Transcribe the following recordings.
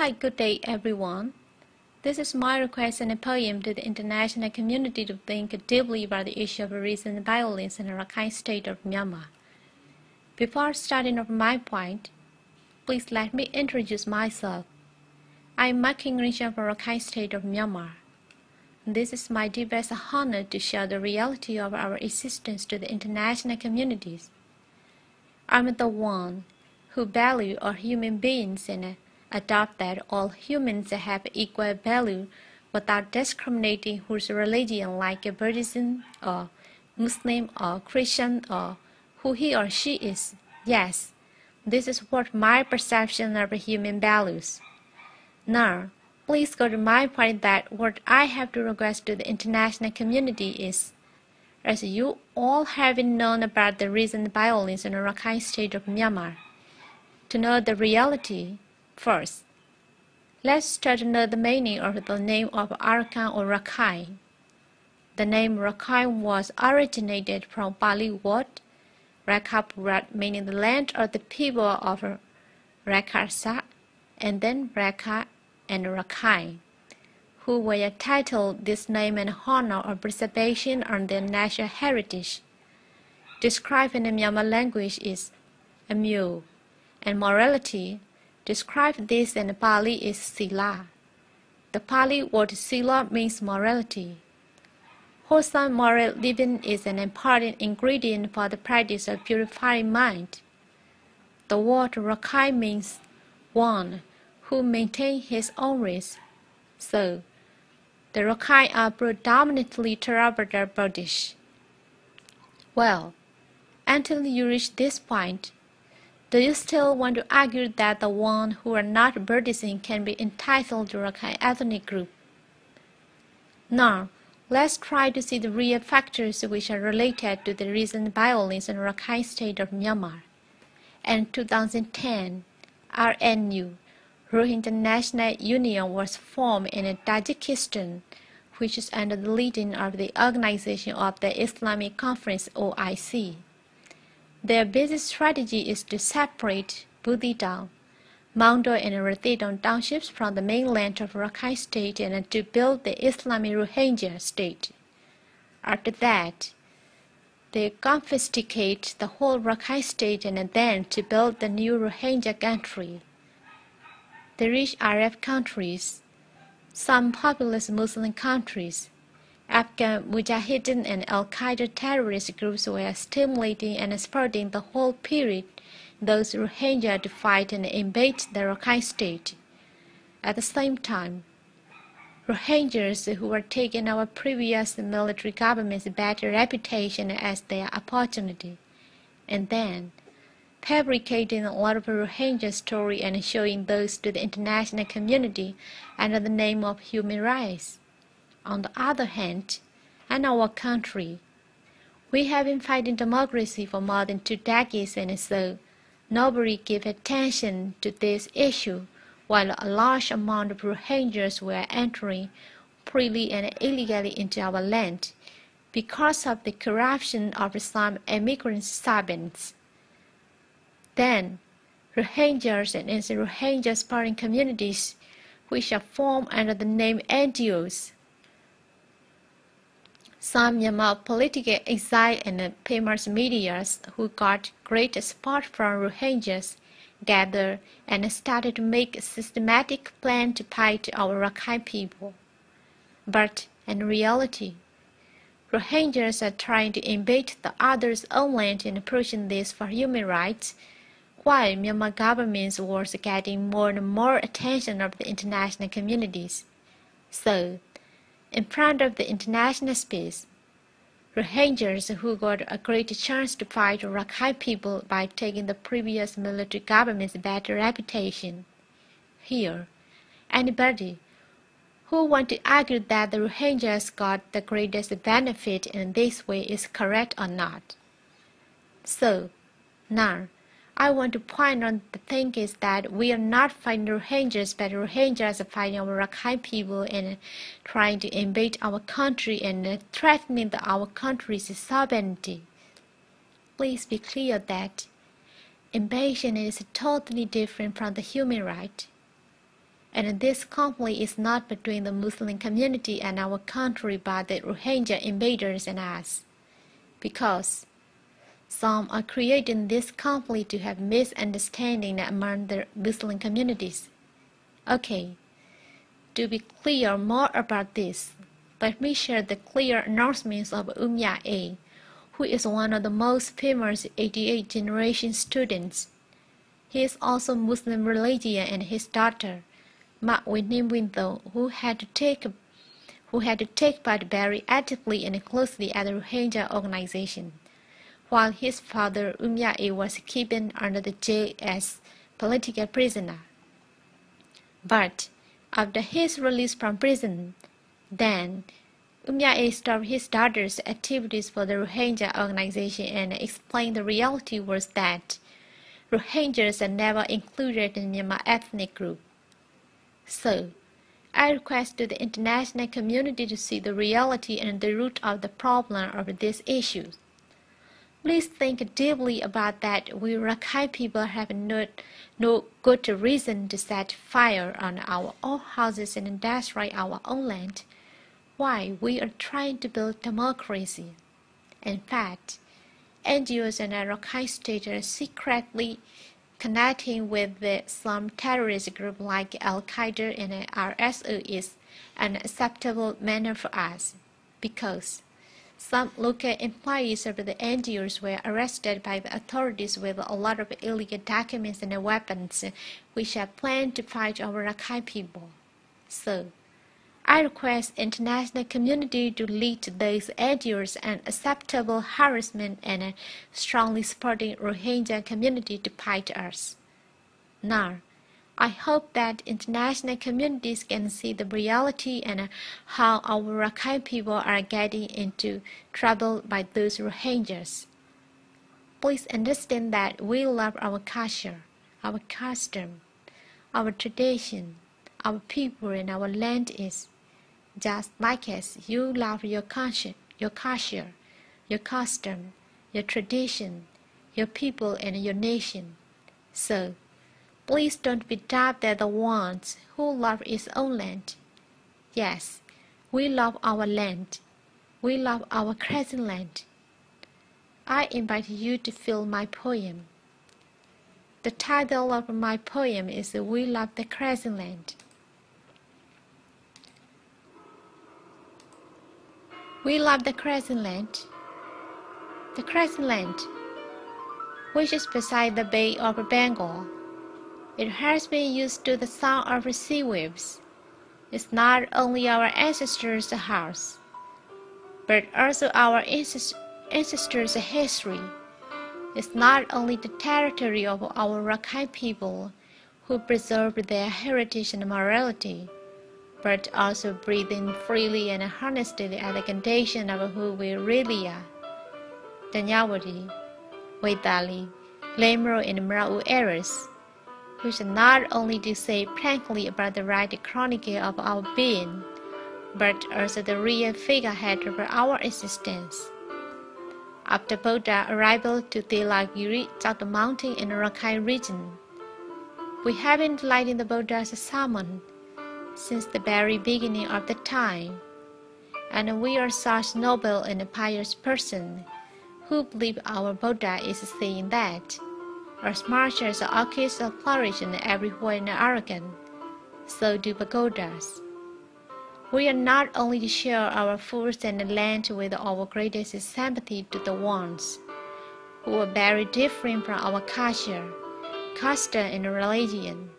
Hi, good day everyone. This is my request and a poem to the international community to think deeply about the issue of recent violence in the Rakhine State of Myanmar. Before starting off my point, please let me introduce myself. I am Rakhine of Rakhine State of Myanmar. This is my deepest honor to share the reality of our existence to the international communities. I'm the one who value all human beings and adopt that all humans have equal value without discriminating whose religion, like a Buddhism or Muslim or Christian or who he or she is. Yes, this is what my perception of human values. Now, please go to my point that what I have to request to the international community is, as you all have known about the recent violence in the Rakhine State of Myanmar, to know the reality first. Let's try to know the meaning of the name of Arakan or Rakhine. The name Rakhine was originated from Pali word Rakhapurat, meaning the land of the people of Rakhasa, and then Rakha and Rakhine, who were titled this name in honor of preservation of their national heritage. Described in the Myanmar language is a mule, and morality. Describe this in Pali is sila. The Pali word sila means morality. Wholesome moral living is an important ingredient for the practice of purifying mind. The word Rakhine means one who maintains his own race. So, the Rakhine are predominantly Theravada Buddhists. Well, until you reach this point, do you still want to argue that the ones who are not Buddhist can be entitled to Rakhine ethnic group? Now, let's try to see the real factors which are related to the recent violence in the Rakhine State of Myanmar. In 2010, RNU, Rohingya National Union, was formed in Tajikistan, which is under the leading of the Organization of the Islamic Conference (OIC). Their basic strategy is to separate Buthidaung, Maundo and Rathidaung townships from the mainland of Rakhine State and to build the Islamic Rohingya state. After that, they confiscate the whole Rakhine State and then to build the new Rohingya country. They reach Arab countries, some populous Muslim countries. Afghan Mujahideen and Al-Qaeda terrorist groups were stimulating and spreading the whole period those Rohingya to fight and invade the Rakhine State. At the same time, Rohingyas who were taking our previous military government's bad reputation as their opportunity, and then fabricating a lot of Rohingya story and showing those to the international community under the name of human rights. On the other hand, in our country, we have been fighting democracy for more than 2 decades, and so nobody gave attention to this issue, while a large amount of Rohingyas were entering freely and illegally into our land because of the corruption of some immigrant servants. Then, Rohingyas and anti-Rohingya supporting communities, which are formed under the name NGOs. Some Myanmar political exile and famous media who got great support from Rohingyas gathered and started to make a systematic plan to fight our Rakhine people. But in reality, Rohingyas are trying to invade the others' own land and pushing this for human rights, while Myanmar government was getting more and more attention of the international communities. So, in front of the international space, Rohingyas who got a great chance to fight Rakhine people by taking the previous military government's bad reputation. Here, anybody who wants to argue that the Rohingyas got the greatest benefit in this way is correct or not. So, now, I want to point out the thing is that we are not fighting Rohingyas, but Rohingyas are fighting our Rakhine people and trying to invade our country and threatening our country's sovereignty. Please be clear that invasion is totally different from the human right. And this conflict is not between the Muslim community and our country but the Rohingya invaders and us. Because some are creating this conflict to have misunderstanding among the Muslim communities. Okay, to be clear more about this, let me share the clear announcements of A, who is one of the most famous 88th generation students. He is also Muslim religion, and his daughter, Winthal, who had to take part very actively and closely at the Rohingya organization, while his father A was kept under the jail as political prisoner. But after his release from prison, then A stopped his daughter's activities for the Rohingya organization and explained the reality was that Rohingyas are never included in the Myanmar ethnic group. So, I request to the international community to see the reality and the root of the problem of these issues. Please think deeply about that. We Rakhine people have no good reason to set fire on our own houses and destroy our own land. Why we are trying to build democracy. In fact, NGOs in Rakhine State are secretly connecting with some terrorist group like Al-Qaeda and RSO is an acceptable manner for us, because some local employees of the NGOs were arrested by the authorities with a lot of illegal documents and weapons, which are planned to fight our Rakhine people. So, I request international community to lead those NGOs and acceptable harassment and strongly supporting Rohingya community to fight us. Now, I hope that international communities can see the reality and how our Rakhine people are getting into trouble by those Rohingyas. Please understand that we love our culture, our custom, our tradition, our people, and our land is just like as you love your culture, your custom, your tradition, your people, and your nation. So, please don't be doubt that the ones who love his own land. Yes, we love our land. We love our crescent land. I invite you to feel my poem. The title of my poem is We Love the Crescent Land. We love the crescent land. The crescent land, which is beside the Bay of Bengal. It has been used to the sound of sea waves. It's not only our ancestors' house, but also our ancestors' history. It's not only the territory of our Rakhine people who preserve their heritage and morality, but also breathing freely and honestly at the condition of who we really are. The Nyawati, Waitali, Lemro, and Mrau eras, which are not only to say frankly about the right chronicle of our being, but also the real figurehead of our existence. After Buddha's arrival to Tilagiri, the mountain in the Rakhine region, we have been lighting the Buddha's sermon since the very beginning of the time, and we are such noble and pious person who believe our Buddha is saying that as much as the orchids are flourishing everywhere in Arakan, so do pagodas. We are not only to share our foods and land with our greatest sympathy to the ones who are very different from our culture, custom, and religion,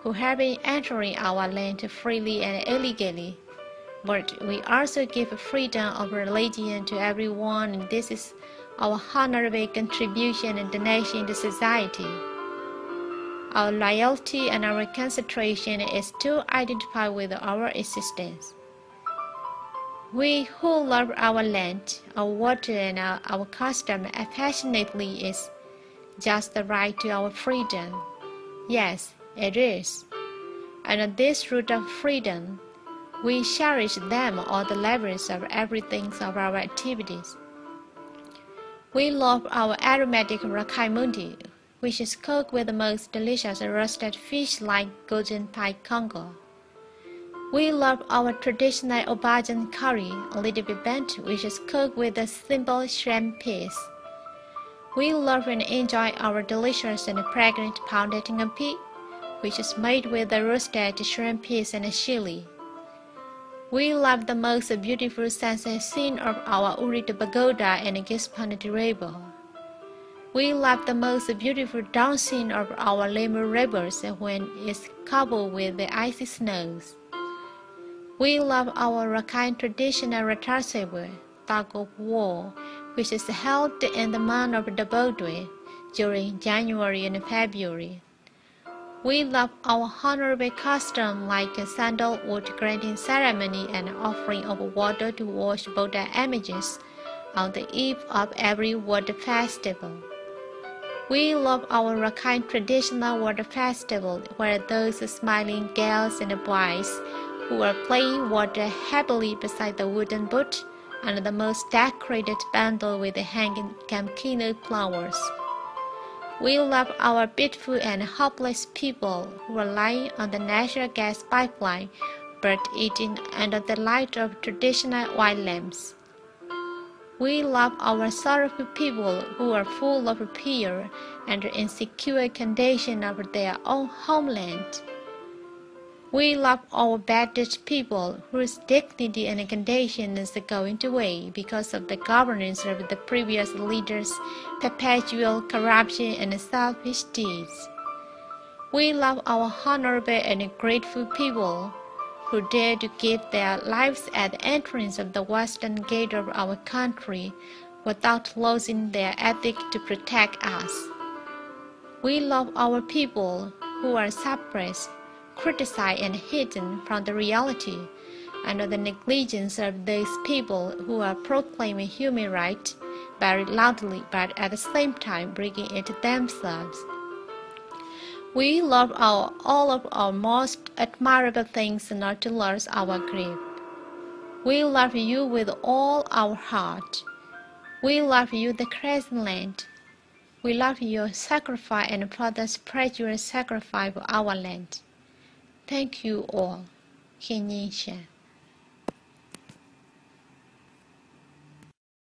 who have been entering our land freely and illegally, but we also give freedom of religion to everyone, and this is our honorable contribution and donation to society. Our loyalty and our concentration is to identify with our existence. We who love our land, our water, and our custom affectionately is just the right to our freedom. Yes, it is. And on this root of freedom, we cherish them all the levels of everything of our activities. We love our aromatic Rakhine Mundi, which is cooked with the most delicious roasted fish like golden pie Congo. We love our traditional aubergine curry, a little bit bent, which is cooked with a simple shrimp piece. We love and enjoy our delicious and fragrant pounded pig, which is made with the roasted shrimp piece and chili. We love the most beautiful sunset scene of our Urit Pagoda and Gispanati River. We love the most beautiful dawn scene of our Lemur rivers when it's covered with the icy snows. We love our Rakhine traditional Ratasebe, tug of war, which is held in the month of the Bodwe during January and February. We love our honorable custom like a sandalwood granting ceremony and offering of water to wash Buddha images on the eve of every water festival. We love our Rakhine traditional water festival where those smiling girls and boys who are playing water happily beside the wooden boat and the most decorated bundle with the hanging camkino flowers. We love our beautiful and hopeless people who are lying on the natural gas pipeline but eating under the light of traditional oil lamps. We love our sorrowful people who are full of fear and insecure condition of their own homeland. We love our battered people whose dignity and condition is going away because of the governance of the previous leaders' perpetual corruption and selfish deeds. We love our honorable and grateful people who dare to give their lives at the entrance of the western gate of our country without losing their ethic to protect us. We love our people who are suppressed, criticized and hidden from the reality and the negligence of those people who are proclaiming human rights very loudly but at the same time breaking it themselves. We love all of our most admirable things not to lose our grip. We love you with all our heart. We love you, the Crescent Land. We love your sacrifice and for the spiritual sacrifice of our land. Thank you all. Rakhine State.